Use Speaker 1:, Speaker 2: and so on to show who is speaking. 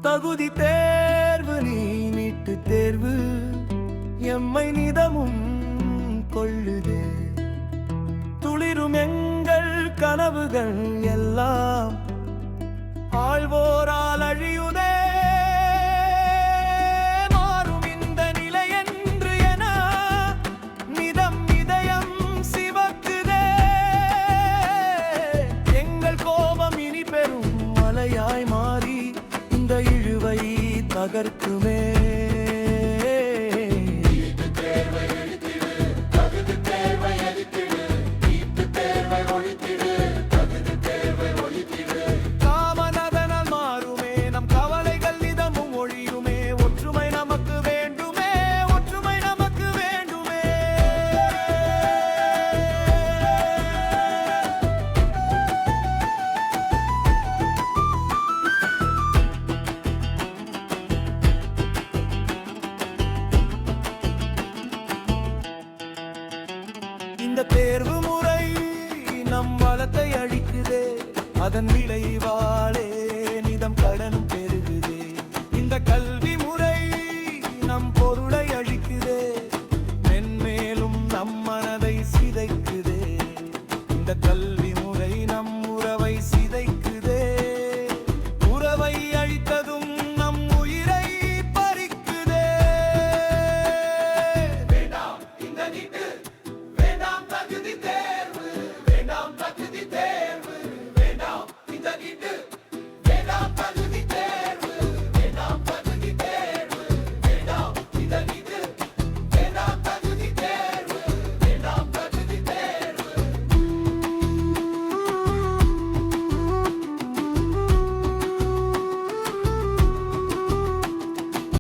Speaker 1: தகுதி தேர்வு நீ நீட்டு தேர்வு எம்மை நிதமும் கொள்ளுதே. துளிரும் எங்கள் கனவுகள் எல்லாம் ஆழ்வோரால் அழியுதே. மாறும் இந்த நிலை என்று என நிதம் இதயம் சிவக்குதே. எங்கள் கோபம் இனி பெரும் மலையாய் மாறி இந்த இழுவை தகர்க்குமே. இந்த தேர்வு முறை நம் வளத்தை அழிக்குதே. அதன் விளைவாலே நிதம் கடனும் பெருகுதே.